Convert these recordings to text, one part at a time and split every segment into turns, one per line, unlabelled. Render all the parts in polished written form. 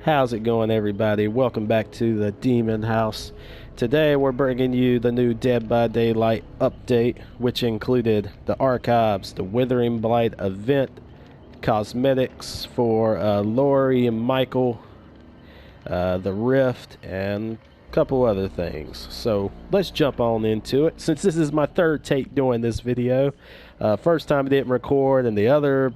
How's it going, everybody? Welcome back to the Demon House. Today we're bringing you the new Dead by Daylight update, which included the archives, the Withering Blight event, cosmetics for Lori and Michael, the Rift, and a couple other things. So let's jump on into it. Since this is my third take doing this video, first time I didn't record, and the other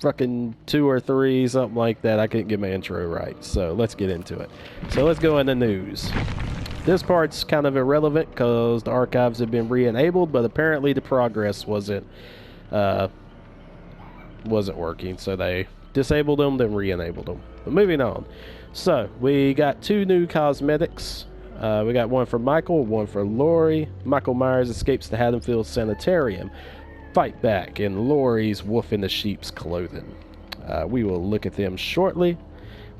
fucking 2 or 3, something like that, I couldn't get my intro right. So let's get into it. So let's go into news. This part's kind of irrelevant because the archives have been re-enabled, but apparently the progress wasn't working, so they disabled them, then re-enabled them. But moving on. So we got 2 new cosmetics. We got one for Michael, one for Lori. Michael Myers escapes the Haddonfield Sanitarium. Fight back in Lori's Wolf in the Sheep's clothing. We will look at them shortly.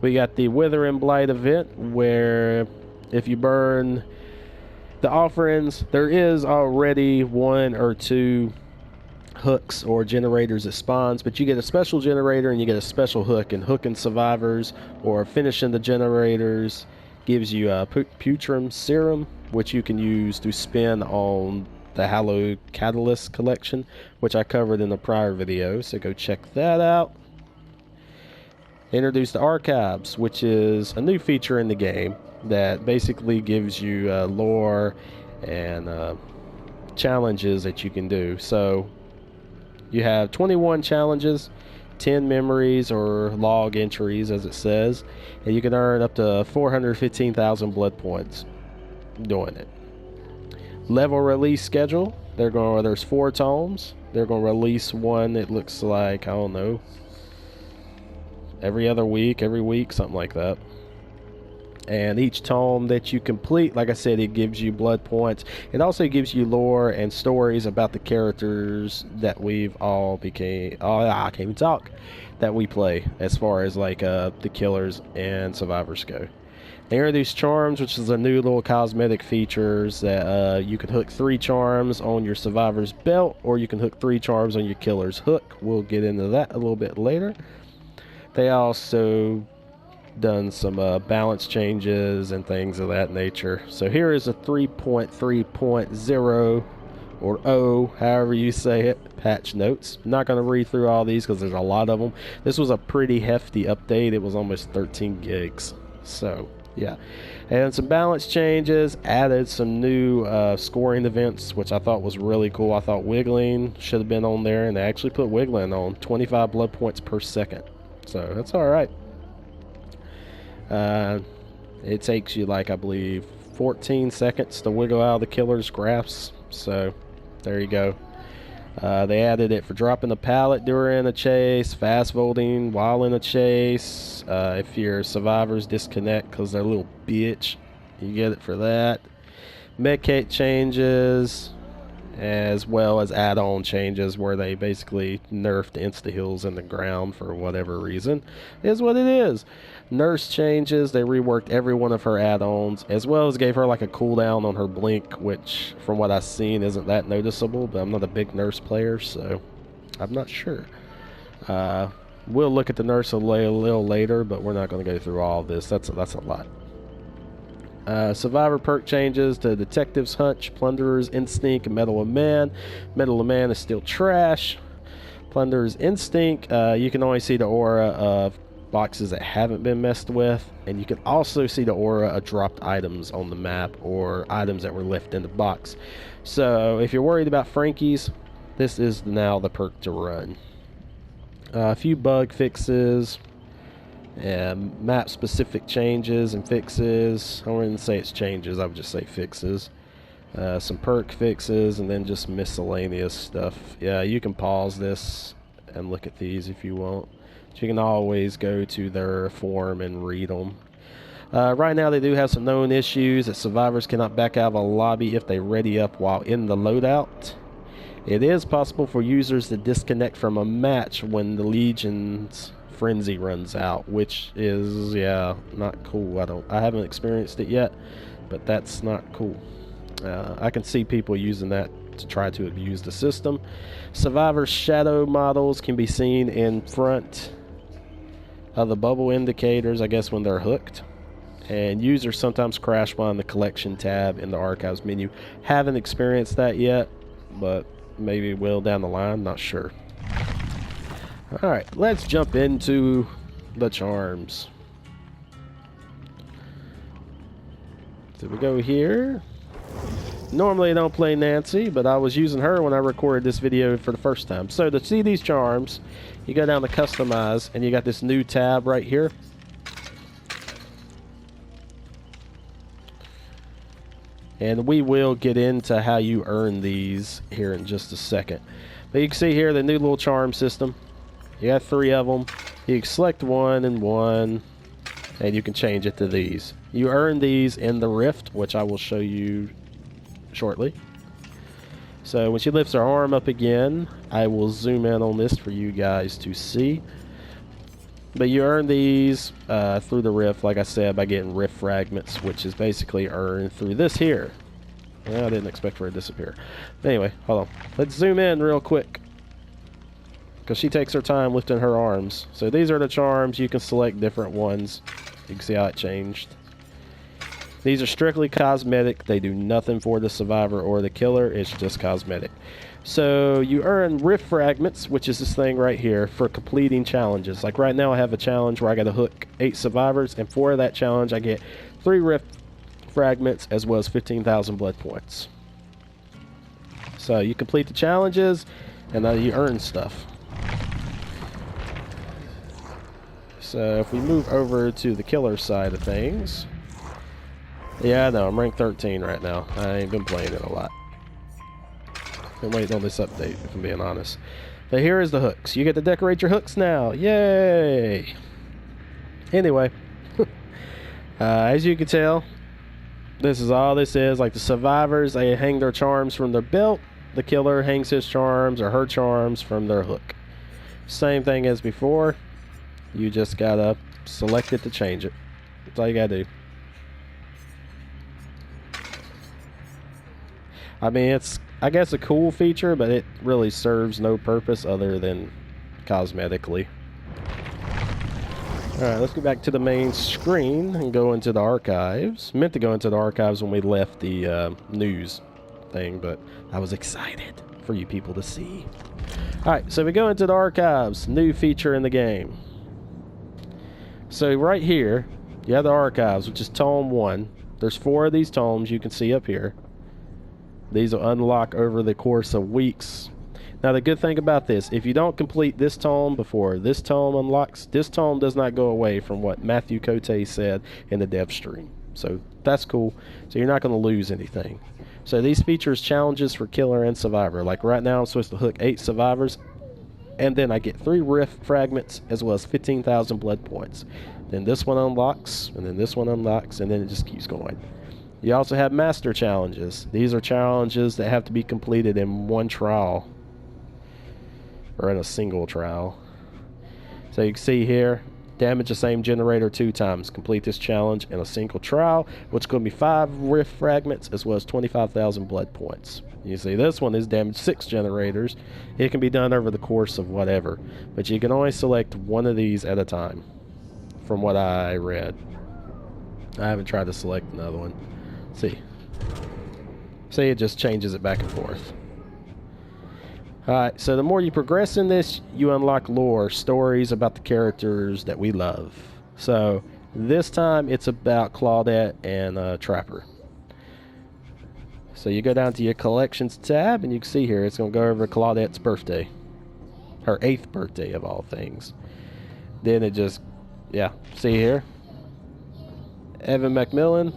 We got the Withering Blight event, where if you burn the offerings, there is already 1 or 2 hooks or generators that spawns, but you get a special generator and you get a special hook, and hooking survivors or finishing the generators gives you a Putrum Serum, which you can use to spin on the Hallowed Catalyst collection, which I covered in a prior video, so go check that out. Introduce the archives, which is a new feature in the game that basically gives you lore and challenges that you can do. So you have 21 challenges, 10 memories or log entries as it says, and you can earn up to 415,000 blood points doing it. Level release schedule, there's 4 tomes. They're going to release one, it looks like, I don't know, every week, something like that. And each tome that you complete, like I said, it gives you blood points. It also gives you lore and stories about the characters that we've all I can't even talk, that we play, as far as like the killers and survivors go. They introduced charms, which is a new little cosmetic features that you can hook 3 charms on your survivor's belt, or you can hook 3 charms on your killer's hook. We'll get into that a little bit later. They also done some balance changes and things of that nature. So here is a 3.3.0 or O, however you say it, patch notes. I'm not going to read through all these because there's a lot of them. This was a pretty hefty update. It was almost 13 gigs. So yeah, and some balance changes, added some new scoring events, which I thought was really cool. I thought wiggling should have been on there, and they actually put wiggling on 25 blood points per second, so that's all right. It takes you, like, I believe 14 seconds to wiggle out of the killer's grasp, so there you go. They added it for dropping the pallet during a chase, fast voting while in a chase. If your survivors disconnect because they're a little bitch, you get it for that. Medkit changes, as well as add-on changes where they basically nerfed insta-heals in the ground for whatever reason. Is what it is. Nurse changes, they reworked every one of her add-ons, as well as gave her like a cooldown on her blink, which from what I've seen isn't that noticeable, but I'm not a big nurse player, so I'm not sure. We'll look at the nurse a little later, but we're not going to go through all of this. That's a lot. Survivor perk changes to Detective's Hunch, Plunderer's Instinct, and Metal of Man. Metal of Man is still trash. Plunderer's Instinct, you can only see the aura of boxes that haven't been messed with, and you can also see the aura of dropped items on the map or items that were left in the box. So if you're worried about Frankie's, this is now the perk to run. A few bug fixes, map specific changes and fixes. I wouldn't say it's changes, I would just say fixes. Some perk fixes, and then just miscellaneous stuff. Yeah, you can pause this and look at these if you want. You can always go to their forum and read them. Right now they do have some known issues that survivors cannot back out of a lobby if they ready up while in the loadout. It is possible for users to disconnect from a match when the Legion's frenzy runs out, which is, yeah, not cool. I haven't experienced it yet, but that's not cool. I can see people using that to try to abuse the system. Survivor shadow models can be seen in front The bubble indicators, I guess, when they're hooked. And users sometimes crash behind the collection tab in the archives menu. Haven't experienced that yet, but maybe will down the line, not sure. Alright, let's jump into the charms. So we go here. Normally I don't play Nancy, but I was using her when I recorded this video for the first time. So to see these charms, you go down to customize and you got this new tab right here. And we will get into how you earn these here in just a second. But you can see here the new little charm system. You got 3 of them. You can select one, and you can change it to these. You earn these in the rift, which I will show you shortly. So when she lifts her arm up again, I will zoom in on this for you guys to see. But you earn these through the rift, like I said, by getting rift fragments, which is basically earned through this here. Well, I didn't expect for it to disappear. But anyway, hold on. Let's zoom in real quick, because she takes her time lifting her arms. So these are the charms. You can select different ones. You can see how it changed. These are strictly cosmetic. They do nothing for the survivor or the killer. It's just cosmetic. So you earn rift fragments, which is this thing right here, for completing challenges. Like right now I have a challenge where I got to hook 8 survivors, and for that challenge I get 3 rift fragments as well as 15,000 blood points. So you complete the challenges and then you earn stuff. So if we move over to the killer side of things, yeah, I know, I'm ranked 13 right now. I ain't been playing it a lot. Been waiting on this update, if I'm being honest. But here is the hooks. You get to decorate your hooks now. Yay! Anyway, as you can tell, this is all this is. Like the survivors, they hang their charms from their belt. The killer hangs his charms or her charms from their hook. Same thing as before. You just gotta select it to change it. That's all you gotta do. I mean, it's, I guess, a cool feature, but it really serves no purpose other than cosmetically. Alright, let's go back to the main screen and go into the archives. Meant to go into the archives when we left the news thing, but I was excited for you people to see. Alright, so we go into the archives. New feature in the game. So right here, you have the archives, which is Tome 1. There's 4 of these tomes you can see up here. These will unlock over the course of weeks. Now the good thing about this, if you don't complete this tome before this tome unlocks, this tome does not go away, from what Matthew Cote said in the dev stream. So that's cool. So you're not going to lose anything. So these features challenges for killer and survivor. Like right now I'm supposed to hook 8 survivors, and then I get 3 rift fragments as well as 15,000 blood points. Then this one unlocks, and then this one unlocks, and then it just keeps going. You also have master challenges. These are challenges that have to be completed in one trial, or in a single trial. So you can see here, damage the same generator 2 times. Complete this challenge in a single trial, which is going to be 5 rift fragments as well as 25,000 blood points. You see this one is damage 6 generators. It can be done over the course of whatever, but you can only select one of these at a time, from what I read. I haven't tried to select another one. See, it just changes it back and forth. Alright, so the more you progress in this, you unlock lore, stories about the characters that we love. So this time it's about Claudette and Trapper. So you go down to your collections tab, and you can see here it's going to go over Claudette's birthday, her 8th birthday of all things. Then it just, yeah, see here, Evan McMillan.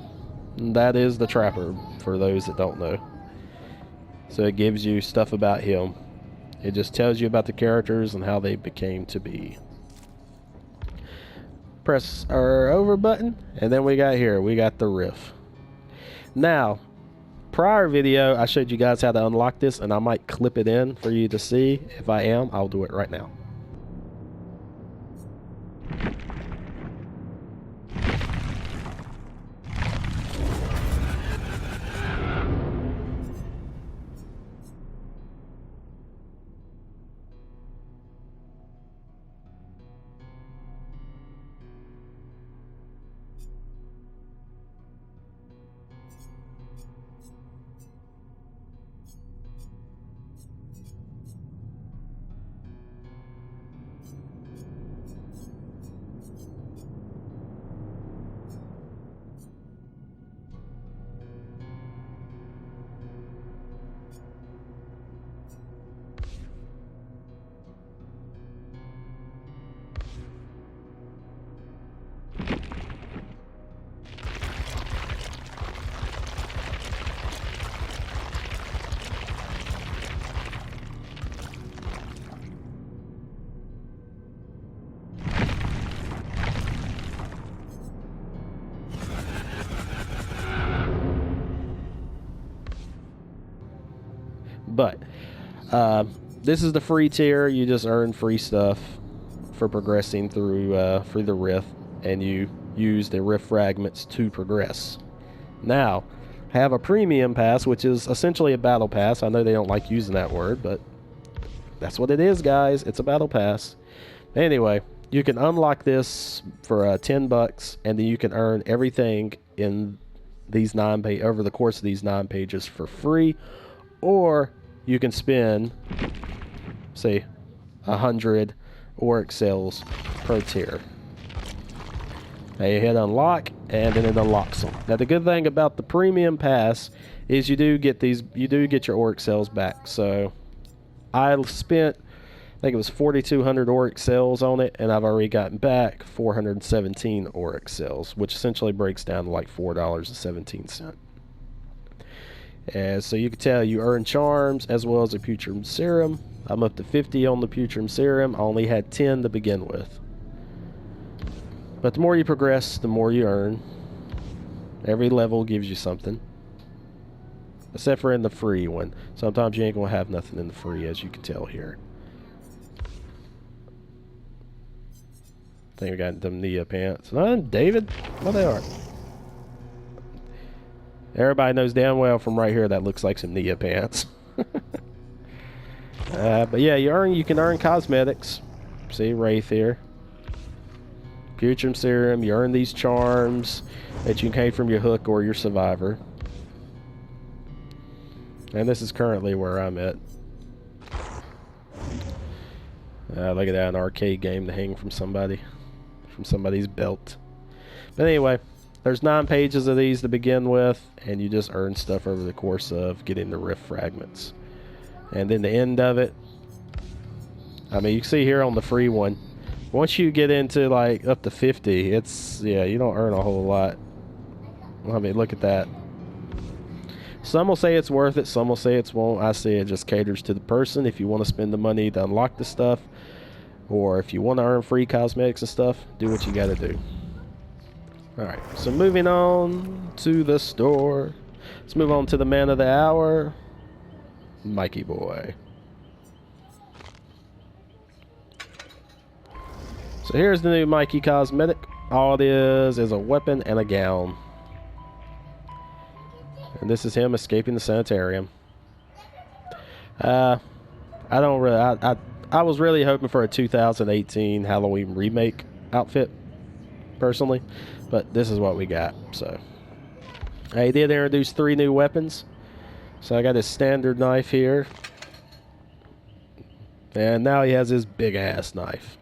That is the Trapper, for those that don't know. So it gives you stuff about him. It just tells you about the characters and how they became to be. Press our over button, and then we got the riff. Now, prior video I showed you guys how to unlock this, and I might clip it in for you to see. If I am, I'll do it right now. This is the free tier. You just earn free stuff for progressing through the rift, and you use the rift fragments to progress. Now, I have a premium pass, which is essentially a battle pass. I know they don't like using that word, but that's what it is, guys. It's a battle pass. Anyway, you can unlock this for $10, and then you can earn everything in these over the course of these 9 pages for free, or you can spend, say, 100 Auric cells per tier. Now you hit unlock, and then it unlocks them. Now the good thing about the premium pass is you do get your Auric cells back. So I spent, I think it was 4,200 Auric cells on it, and I've already gotten back 417 Auric cells, which essentially breaks down to like $4.17. And so you can tell you earn charms as well as a Putrum Serum. I'm up to 50 on the Putrum Serum. I only had 10 to begin with. But the more you progress, the more you earn. Every level gives you something. Except for in the free one. Sometimes you ain't going to have nothing in the free, as you can tell here. I think we got them Nia pants. David? What they are? Everybody knows damn well from right here that looks like some Nia pants. But yeah, you can earn cosmetics. See, Wraith here. Putrum Serum, you earn these charms that you can gain from your hook or your survivor. And this is currently where I'm at. Look at that, an arcade game to hang from somebody's belt. But anyway, there's 9 pages of these to begin with, and you just earn stuff over the course of getting the rift fragments. And then the end of it, I mean, you can see here on the free one, once you get into like up to 50, it's, yeah, you don't earn a whole lot. I mean, look at that. Some will say it's worth it, some will say it won't. I say it just caters to the person. If you want to spend the money to unlock the stuff, or if you want to earn free cosmetics and stuff, do what you got to do. Alright, so moving on to the store. Let's move on to the man of the hour, Mikey Boy. So here's the new Mikey cosmetic. All it is a weapon and a gown. And this is him escaping the sanitarium. I was really hoping for a 2018 Halloween remake outfit, personally, but this is what we got. So he did introduce 3 new weapons. So I got his standard knife here, and now he has his big ass knife.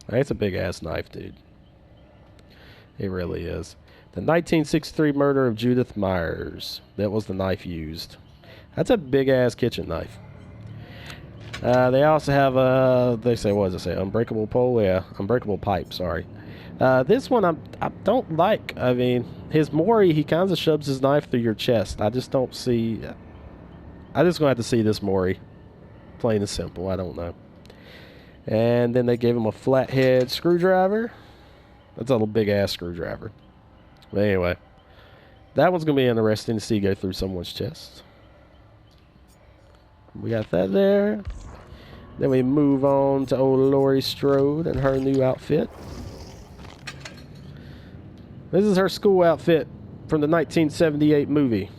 It's a big ass knife, dude. It really is. The 1963 murder of Judith Myers. That was the knife used. That's a big ass kitchen knife. They also have they say, what does it say? Unbreakable pole? Yeah, unbreakable pipe, sorry. This one I don't like. I mean, his Mori, he kind of shoves his knife through your chest. I just don't see. I just gonna have to see this Mori. Plain and simple. I don't know. And then they gave him a flathead screwdriver. That's a little big ass screwdriver. But anyway, that one's gonna be interesting to see go through someone's chest. We got that there. Then we move on to old Laurie Strode and her new outfit. This is her school outfit from the 1978 movie.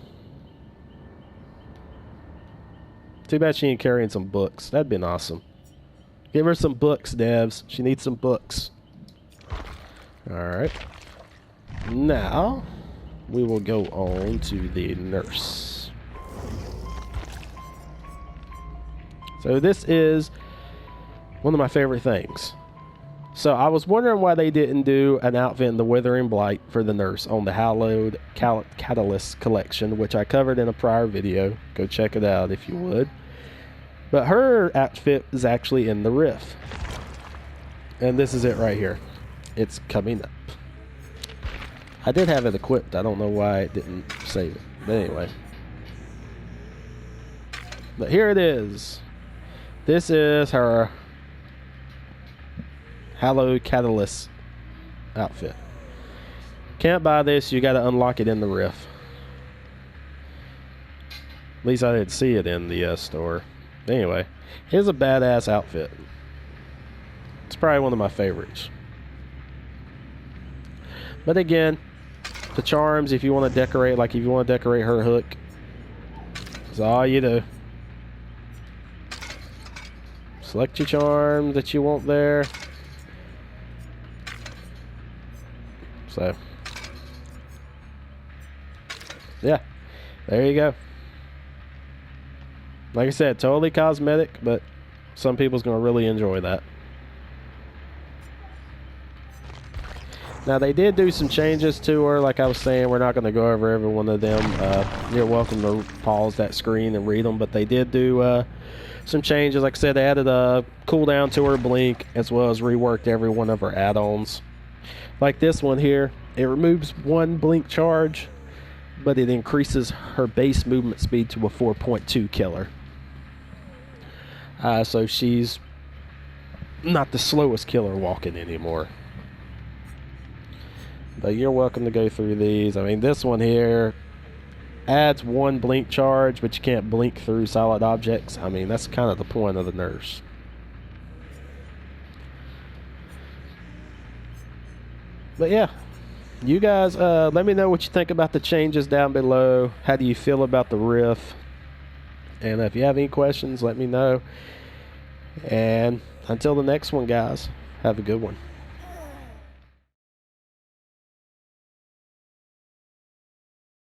Too bad she ain't carrying some books. That'd been awesome. Give her some books, devs. She needs some books. Alright. Now, we will go on to the nurse. So this is one of my favorite things. So I was wondering why they didn't do an outfit in the Withering Blight for the nurse on the Hallowed Catalyst collection, which I covered in a prior video. Go check it out if you would. But her outfit is actually in the rift. And this is it right here. It's coming up. I did have it equipped. I don't know why it didn't save it. But anyway. But here it is. This is her Hallowed Catalyst outfit. Can't buy this. You got to unlock it in the rift. At least I didn't see it in the store. Anyway, here's a badass outfit. It's probably one of my favorites. But again, the charms, if you want to decorate, like if you want to decorate her hook, that's all you do. Select your charm that you want there. So, yeah, there you go. Like I said, totally cosmetic, but some people's going to really enjoy that. Now, they did do some changes to her. Like I was saying, we're not going to go over every one of them. You're welcome to pause that screen and read them, but they did do some changes. Like I said, they added a cooldown to her blink, as well as reworked every one of her add-ons. Like this one here, it removes one blink charge, but it increases her base movement speed to a 4.2 killer. So she's not the slowest killer walking anymore. But you're welcome to go through these. I mean, this one here adds one blink charge, but you can't blink through solid objects. I mean, that's kind of the point of the nurse. But yeah, you guys, let me know what you think about the changes down below. How do you feel about the riff? And if you have any questions, let me know. And until the next one, guys, have a good one.